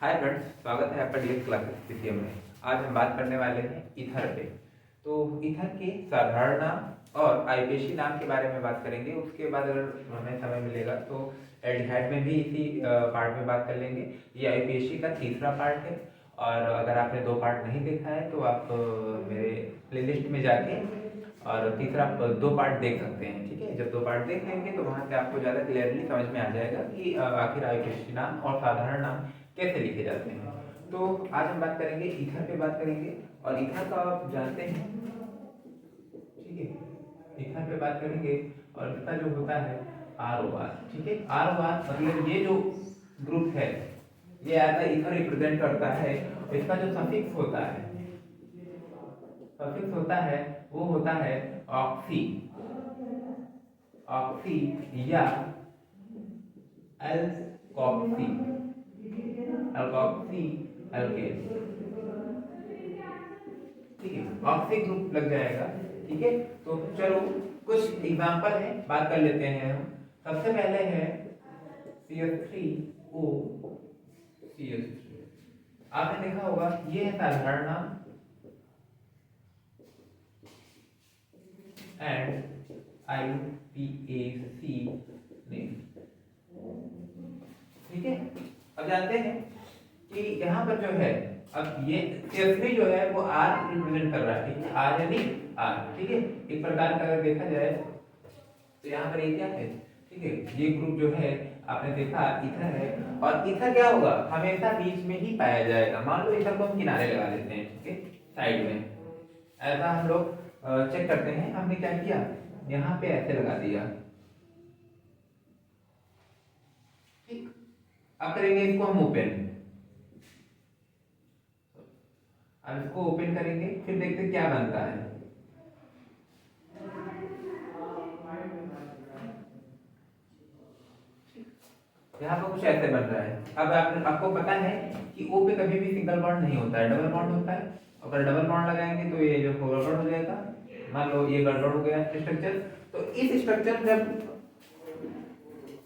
Hi friends, स्वागत है आपका डीएस क्लासेस पीसीएम में। आज हम बात करने वाले हैं ईथर पे। तो ईथर के साधारण नाम और आईपीएसी नाम के बारे में बात करेंगे। उसके बाद अगर हमें समय मिलेगा तो एल्डिहाइड में भी इसी पार्ट में बात कर लेंगे। ये आईपीएसी का तीसरा पार्ट है और अगर आपने दो पार्ट नहीं देखा है तो आप मेरे प्लेलिस्ट में जाके और तीसरा दो पार्ट देख सकते हैं। ठीक है, जब दो पार्ट देख लेंगे तो वहाँ से आपको ज़्यादा क्लियरली समझ में आ जाएगा कि आखिर आईपीएसी नाम और साधारण नाम कैसे लिखे जाते हैं। तो आज हम बात करेंगे ईथर पे बात करेंगे और ईथर का आप जानते हैं। ठीक है, ईथर पे बात करेंगे और इसका जो होता है ROR। ठीक है, ROR मतलब ये जो ग्रुप है ये एज अ ईथर रिप्रेजेंट करता है। इसका जो सफिक्स होता है वो होता है ऑक्सी ऑक्सी या एल्कॉक्सी एल्कॉक्सी एल्केन। ठीक है, ऑक्सी ग्रुप लग जाएगा। ठीक है, तो चलो कुछ एग्जांपल है, बात कर लेते हैं हम। सबसे पहले है CH3O CH3। आपने देखा होगा ये है साधारण नाम एंड IPAC नेम। ठीक है, अब जानते हैं कि यहाँ पर जो है, अब ये CH3 जो है वो R रिप्रेजेंट कर रहा है। ठीक है, R यानी R। ठीक है, एक प्रकार का अगर देखा जाए तो यहाँ पर ये क्या है। ठीक है, ये ग्रुप जो है आपने देखा ईथर है और ईथर क्या होगा, हमेशा बीच में ही पाया जाएगा। मान लो ईथर को हम किनारे लगा देते हैं। ठीक है, साइड में ऐसा हम लोग चेक करते हैं। हमने क्या किया, यहाँ पे ऐसे लगा दिया। ठीक, अब करेंगे इसको हम ओपन। अब इसको ओपन करेंगे, फिर देखते क्या बनता है। यहाँ पर कुछ ऐसे बन रहा है। अब आपको पता है कि O पे कभी भी सिंगल बॉन्ड नहीं होता है, डबल बॉन्ड होता है। अगर डबल बॉन्ड लगाएंगे तो ये जो गड़बड़ हो जाएगा। मान लो ये गड़बड़ हो गया स्ट्रक्चर, तो इस स्ट्रक्चर जब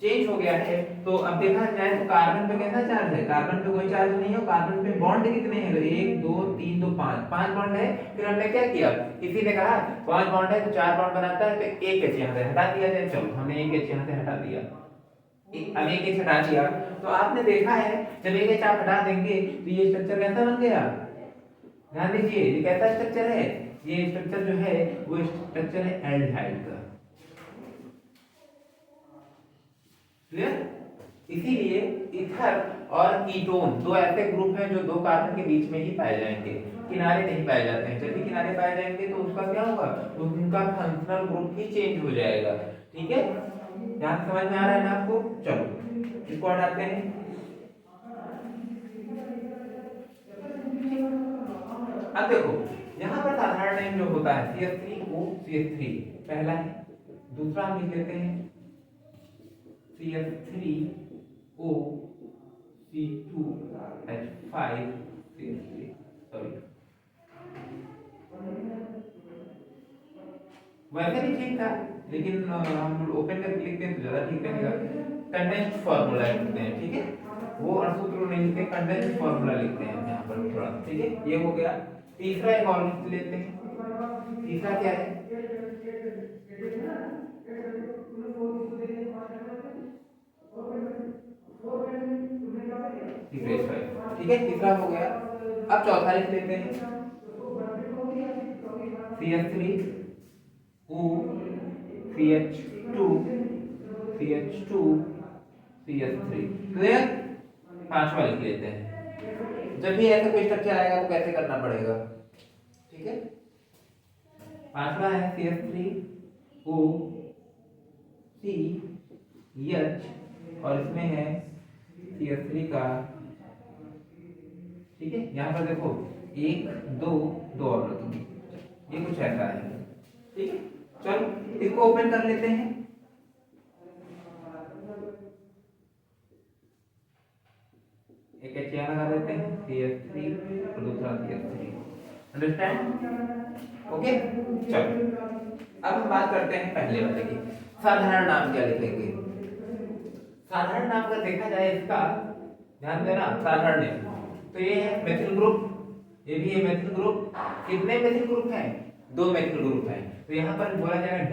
चेंज हो गया है तो अब देखा जाए तो कार्बन पे कैसा चार्ज है, कार्बन पे कोई चार्ज नहीं है। कार्बन पे बॉन्ड कितने हैं, तो 1 2 3 2 5 5 बॉन्ड है। फिर हमने क्या किया, किसी ने कहा 5 बॉन्ड है तो 4 बॉन्ड बनाता है, तो एक एच यहाँ से हटा दिया जाए। चलो हमने एक एच यहाँ से हटा दिया। अब एक एच हटा दिया तो आपने देखा है जब एक एच आप हटा देंगे तो ये स्ट्रक्चर कैसा बन गया। ध्यान दीजिए, ये कैसा स्ट्रक्चर है, ये स्ट्रक्चर जो है वो स्ट्रक्चर है एल्डिहाइड का। क्लियर। इसीलिए ईथर और कीटोन दो ऐसे ग्रुप हैं जो दो कार्बन के बीच में ही पाए जाएंगे, किनारे नहीं पाए जाते हैं। जब भी किनारे पाए जाएंगे तो उसका क्या होगा, उनका फंक्शनल ग्रुप ही चेंज हो जाएगा। ठीक है, ध्यान समझ में आ रहा है ना आपको। चलो इसको हटाते हैं। अब देखो यहाँ पर साधारण नेम जो होता है CH3O CH3 पहला है। दूसरा हम लिख लेते हैं CH3O C2H5 CH3। सॉरी, वैसे भी ठीक था लेकिन हम ओपन करके लिखते हैं तो ज्यादा ठीक रहेगा। कंडेंस्ड फार्मूला लिखते हैं। ठीक है, वो अणुसूत्र नहीं लिखते, कंडेंस्ड फार्मूला लिखते हैं यहाँ पर थोड़ा। ठीक है, ये हो गया। तीसरा एक और लिख लेते हैं। तीसरा क्या है, ठीक है, तीसरा हो गया। अब चौथा लिख लेते हैं CH3O CH2 CH2 CH3। Clear. पांचवा लिख लेते हैं। जब भी ऐसा कोई स्ट्रक्चर आएगा तो कैसे करना पड़ेगा। ठीक है, पांचवा है CH3O CH और इसमें है CH3 का। ठीक है, यहाँ पर देखो 1 2 2 और रखेंगे, ये कुछ ऐसा है। ठीक है, चलो इसको ओपन कर लेते हैं। एक एच यहाँ लगा देते हैं CH3 और दूसरा CH3। अंडरस्टैंड। ओके, चलो अब हम बात करते हैं पहले वाले की। साधारण नाम क्या लिखेंगे। साधारण नाम अगर देखा जाए इसका ध्यान देना, साधारण नेम। तो ये है मेथिल ग्रुप, ये भी है मेथिल ग्रुप। कितने मेथिल ग्रुप हैं? 2 मेथिल ग्रुप हैं। तो यहाँ पर बोला जाएगा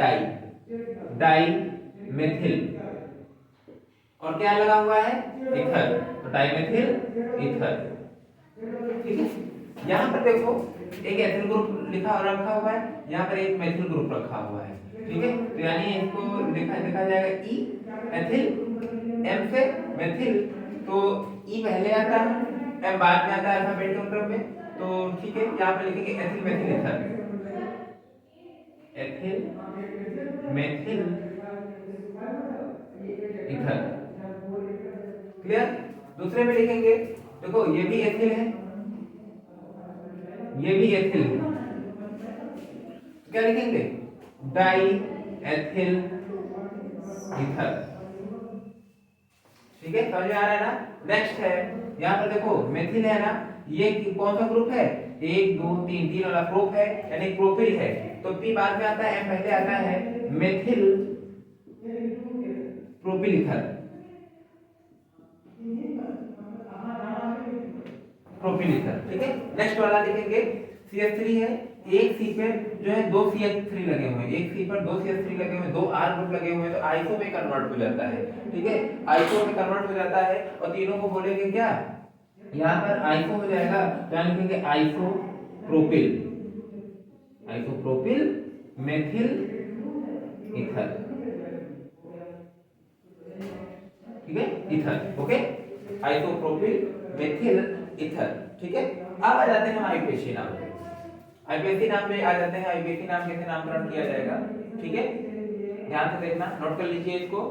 डाई मेथिल, और क्या लगा हुआ है? इथर, तो डाइमेथिल इथर। ठीक है, यहाँ पर देखो एक एथिल ग्रुप लिखा और रखा हुआ है, यहाँ पर एक मेथिल ग्रुप रखा हुआ है। ठीक है, तो यानी इसको लिखा जाएगा ई एथिल, एम से मेथिल, तो ई पहले आता है, एम बाद में आता है अल्फाबेट के क्रम में। तो ठीक है, यहाँ पे लिखेंगे ethyl methyl ether, ethyl methyl ether. Clear? दूसरे में लिखेंगे, देखो ये भी एथिल है, ये भी एथिल है, तो क्या लिखेंगे? Die ethyl ether. ठीक है, समझ में आ रहा है ना? नेक्स्ट है, यहाँ पर देखो मेथिल है ना, ये कौन सा ग्रुप है? 1 2 3 3 वाला ग्रुप है, यानी प्रोपिल है। तो पी बाद में आता है, एम पहले आता है, methyl propyl ether, propyl ether. ठीक है, नेक्स्ट वाला लिखेंगे CH3 है, एक सी पे जो है 2 CH3 लगे हुए हैं, एक सी पर 2 CH3 लगे हुए हैं, 2 R ग्रुप लगे हुए हैं, तो आइसो में कन्वर्ट हो जाता है। ठीक है, आइसो में कन्वर्ट हो जाता है, और तीनों को बोलेंगे क्या? यहाँ पर आइसो हो जाएगा, तो लिखेंगे आइसोप्रोपिल, आइसोप्रोपिल मेथिल इथर। ठीक है, ether. Okay, isopropyl methyl ether. ठीक है, अब आ जाते हैं आईपीएसी नाम पे। आईपीएसी नाम पे आ जाते हैं, आईपीएसी नाम कैसे नामकरण किया जाएगा? ठीक है, ध्यान से देखना, नोट कर लीजिए इसको।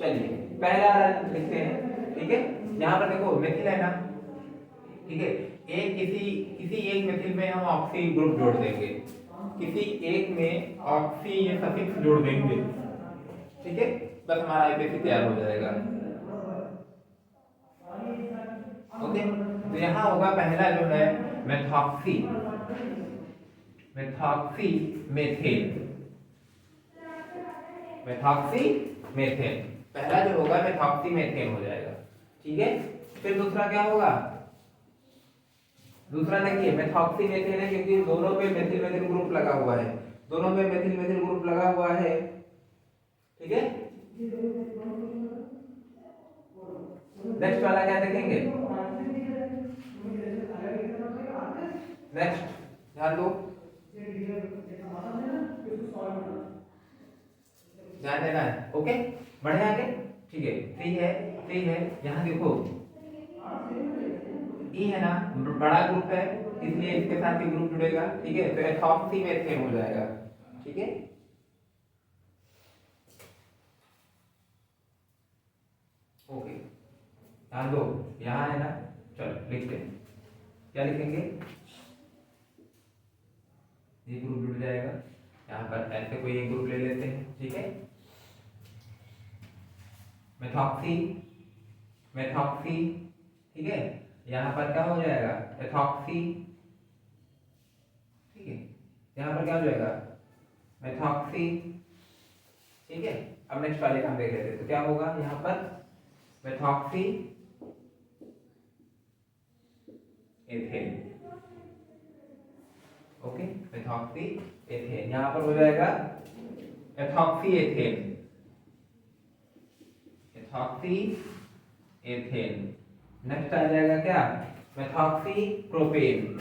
चलिए पहला लिखते हैं। ठीक है, यहाँ पर देखो मेथिल है ना, ठीक है, एक किसी एक मेथिल में हम ऑक्सी ग्रुप जोड़ देंगे, किसी एक में ऑक्सी ये सफिक्स जोड़ देंगे। ठीक है, बस हमारा आईपीएसी तैयार हो जाएगा। ओके, तो यहाँ होगा पहला जो है methoxy, methoxy methane, methoxy methane, पहला जो होगा मेथॉक्सी मेथेन हो जाएगा। ठीक है, फिर दूसरा क्या होगा? दूसरा देखिए मेथॉक्सी मेथेन है, क्योंकि दोनों पे मेथिल मेथिल ग्रुप लगा हुआ है, दोनों में मेथिल मेथिल ग्रुप लगा हुआ है। ठीक है, नेक्स्ट वाला क्या देखेंगे? नेक्स्ट ध्यान दो, ध्यान देना है। ओके, बढ़े आगे। ठीक है, सी है, यहाँ देखो ई है ना, बड़ा ग्रुप है, इसलिए इसके साथ ही ग्रुप जुड़ेगा। ठीक है, तो एथॉक्सी मेथेन हो जाएगा। ठीक है, ओके, ध्यान दो, यहाँ है ना, चलो लिखते हैं, क्या लिखेंगे? ये ग्रुप जुड़ जाएगा, यहाँ पर ऐसे कोई एक ग्रुप ले लेते हैं। ठीक है, मेथॉक्सी, मेथॉक्सी। ठीक है, यहाँ पर क्या हो जाएगा? एथॉक्सी। ठीक है, यहाँ पर क्या हो जाएगा? मेथॉक्सी। ठीक है, अब नेक्स्ट वाले का हम देख लेते हैं, तो क्या होगा यहाँ पर? Methoxy ethane. Okay, methoxy ethane, यहाँ पर हो जाएगा ethoxy ethane, ethoxy ethane. Next आ जाएगा क्या? Methoxy propane,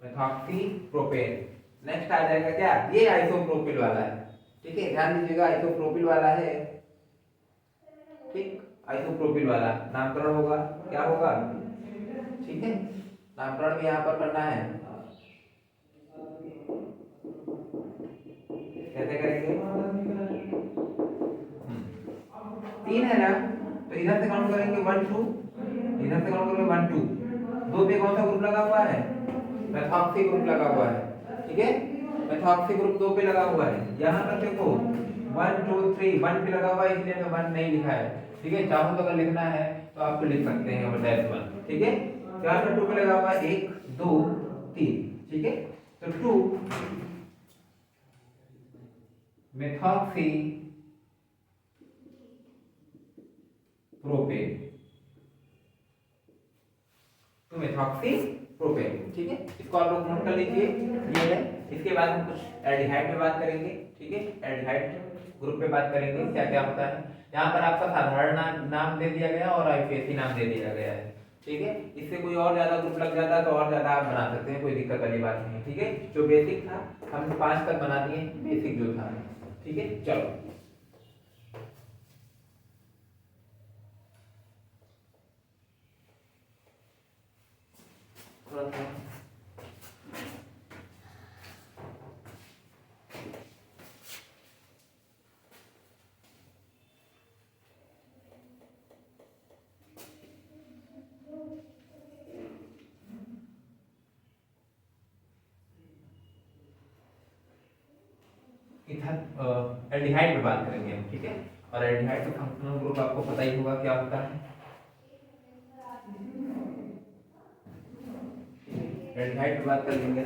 methoxy propane. Next आ जाएगा क्या? ये आइसोप्रोपिल वाला है। ठीक है, ध्यान दीजिएगा, आइसोप्रोपिल वाला है। ठीक, आइसोप्रोपिल वाला नामकरण होगा, क्या होगा? ठीक है, नामकरण भी यहाँ पर करना है, कैसे करेंगे? 3 है ना, तो इधर से काउंट करेंगे 1 2, इधर से काउंट करेंगे 1 2, 2 पे कौन सा ग्रुप लगा हुआ है? मेथॉक्सी ग्रुप लगा हुआ है। ठीक है, मेथॉक्सी ग्रुप 2 पे लगा हुआ है। यहाँ पर देखो 1 2 3, 1 पे लगा हुआ है, इसलिए मैं 1 नहीं लिखा है। ठीक है, चाहो तो अगर लिखना है तो आप लिख सकते हैं -1। ठीक है, यहाँ पर 2 पे लगा हुआ है, 1 2 3। ठीक है, तो 2 मेथॉक्सी प्रोपेन, तो मेथॉक्सी प्रोपेन, ठीक है, इसको आप लोग नोट कर लीजिए, ये है। इसके बाद हम कुछ एल्डिहाइड पे बात करेंगे, ठीक है, एल्डिहाइड ग्रुप पे बात करेंगे क्या क्या होता है। यहाँ पर आपका साधारण नाम दे दिया गया और आईपीएसी नाम दे दिया गया है, ठीक है। इससे कोई और ज्यादा ग्रुप लग जाता है तो और ज्यादा आप बना सकते हैं, कोई दिक्कत वाली बात नहीं है, ठीक है। जो बेसिक था हम 5 तक बना दिए, बेसिक जो था, ठीक है। चलो थोड़ा सा एल्डिहाइड पे बात करेंगे हम, ठीक है। और एल्डिहाइड का फंक्शनल ग्रुप आपको पता ही होगा क्या होता है। एल्डिहाइड पे बात कर लेंगे।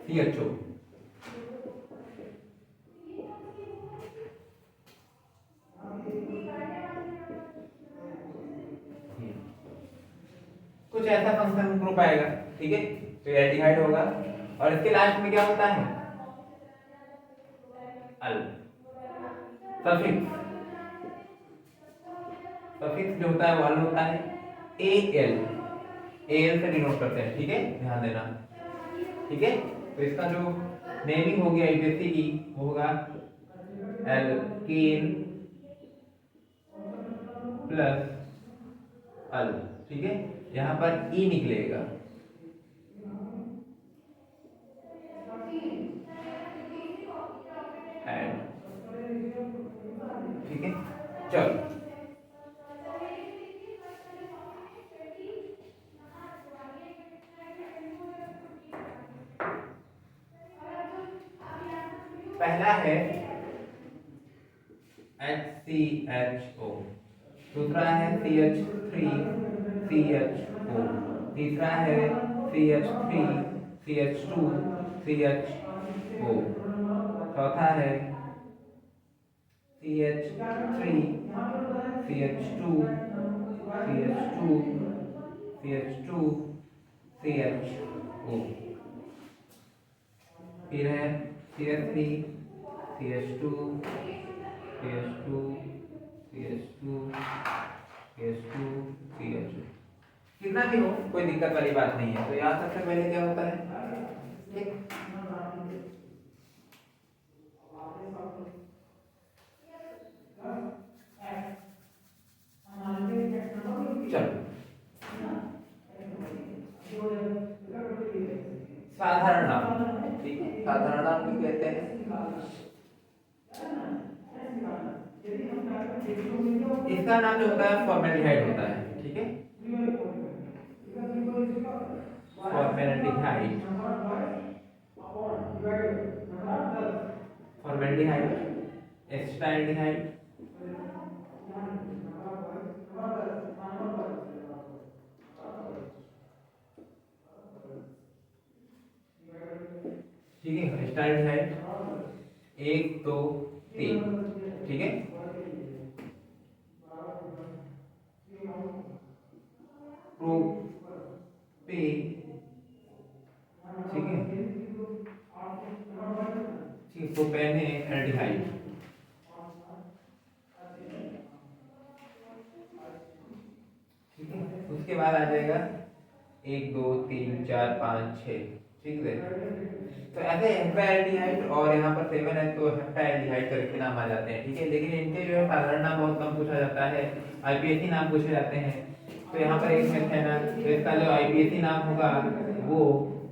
CHO, कुछ ऐसा फंक्शन ग्रुप आएगा, ठीक है, तो एल्डिहाइड होगा। और इसके लास्ट में क्या होता है, अल, सफिक्स, सफिक्स जो होता है वो अल होता है, एल, एल से डिनोट करते हैं, ठीक है, ध्यान देना, ठीक है। तो इसका जो नेमिंग होगी आईपीएसी की वो होगा एल्कीन प्लस अल, ठीक है। यहाँ पर ई निकलेगा, एड, ठीक है। चलो पहला है HCHO, दूसरा है CH3CHO, तीसरा है CH3CH2CHO, चौथा है CH3CH2CH2CH2CHO, फिर है CH3CH2CH2CH2CH2, कितना भी हो कोई दिक्कत वाली बात नहीं है। तो यहाँ सबसे पहले क्या होता है, ठीक, चलो साधारण नाम, ठीक है, साधारण नाम भी कहते हैं। इसका नाम जो होता है फॉर्मेल्डिहाइड होता है, ठीक है, फॉर्मेल्डिहाइड, फॉर्मेल्डिहाइड, एसिटाल्डिहाइड, ठीक है, एसिटाल्डिहाइड 1 2 3, ठीक है। प्रोपे, ठीक है, ठीक, प्रोपेनएल्डिहाइड, ठीक है। उसके बाद आ जाएगा 1 2 3 4 5 6, ठीक है। तो ऐसे हेप्टाल्डिहाइड और यहाँ पर 7 है तो हेप्टाल्डिहाइड करके नाम आ जाते हैं, ठीक है। लेकिन इनके जो है साधारण नाम बहुत कम पूछा जाता है, आईपीएसी नाम पूछे जाते हैं। तो यहाँ पर एक मेथेनल, तो इसका जो आईपीएसी नाम होगा वो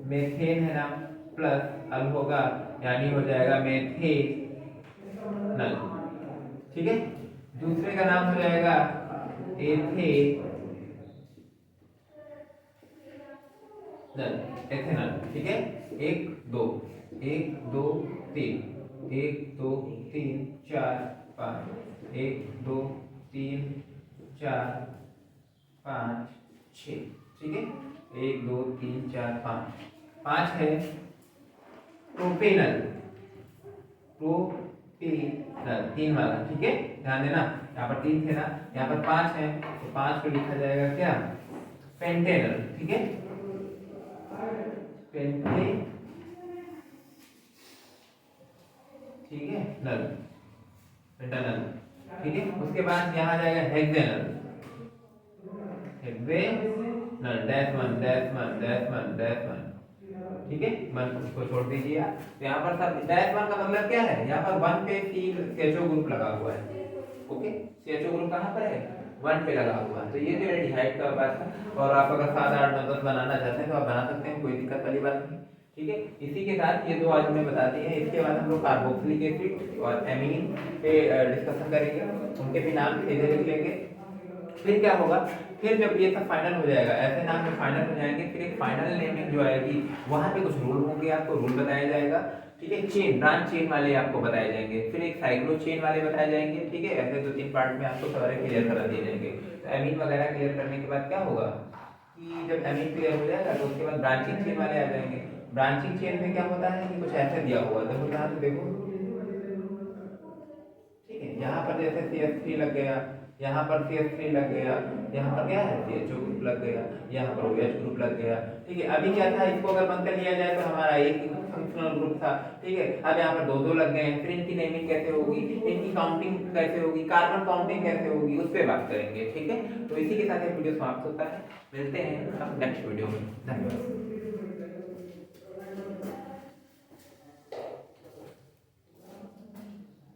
मेथेन है नाम प्लस अल होगा, यानी हो जाएगा मेथेनल, ठीक है। दूसरे का नाम हो जाएगा एथेनल, ठीक है। 1 2 1 2 3 1 2 3 4 5 1 2 3 4 5 6, ठीक है, 1 2 3 4 5, 5 है प्रोपेनल, प्रोपेनल 3 वाला, ठीक है, ध्यान देना, यहाँ पर 3 थे ना, यहाँ पर 5 है, तो 5 को लिखा जाएगा क्या, पेंटेनल, ठीक है, पेंटेनल, ठीक है, नल, पेंटानल, ठीक है। उसके बाद यहाँ जाएगा हेक्सेनल, हेक्सेनल -1 ठीक है, 1 उसको छोड़ दीजिए आप। तो यहाँ पर सब -1 का मतलब क्या है, यहाँ पर 1 पे CHO ग्रुप लगा हुआ है, ओके, CHO ग्रुप कहाँ पर है, 1 पे लगा हुआ है। तो ये जो एल्डिहाइड का बात है, और आप अगर 7 8 9 10 बनाना चाहते हैं तो आप बना सकते हैं, कोई दिक्कत वाली बात नहीं, ठीक है। इसी के साथ ये 2 आज हमें बता दिए हैं। इसके बाद हम लोग कार्बोक्सिलिक एसिड और एमीन पे डिस्कशन करेंगे, उनके भी नाम सीधे लिख लेंगे। फिर क्या होगा, फिर जब ये सब फाइनल हो जाएगा, ऐसे नाम में फाइनल हो जाएंगे, फिर एक फाइनल नेमिंग जो आएगी, वहाँ पे कुछ रूल होंगे, आपको रूल बताया जाएगा, ठीक है। चेन, ब्रांच चेन वाले आपको बताए जाएंगे, फिर एक साइक्लो चेन वाले बताए जाएंगे, ठीक है। ऐसे 2 3 पार्ट में आपको सारे क्लियर करा दिए जाएंगे। तो एमीन वगैरह क्लियर करने के बाद क्या होगा कि जब एमीन क्लियर हो जाएगा तो उसके बाद ब्रांचिंग चेन वाले आ जाएंगे। ब्रांचिंग चेन में क्या होता है कि कुछ ऐसे दिया हुआ है, देखो यहाँ से देखो, ठीक है, यहाँ पर जैसे CH3 लग गया, यहाँ पर CH3 लग गया, यहाँ पर क्या है CHO ग्रुप लग गया, यहाँ पर OH ग्रुप लग गया, ठीक है। अभी क्या था, इसको अगर बंद कर लिया जाए तो हमारा एक फंक्शनल ग्रुप था, ठीक है। अब यहाँ पर 2 लग गए हैं, फिर इनकी नेमिंग कैसे होगी, इनकी काउंटिंग कैसे होगी, कार्बन काउंटिंग कैसे होगी, उस पर बात करेंगे, ठीक है। तो इसी के साथ ये वीडियो समाप्त होता है, मिलते हैं नेक्स्ट वीडियो में, धन्यवाद।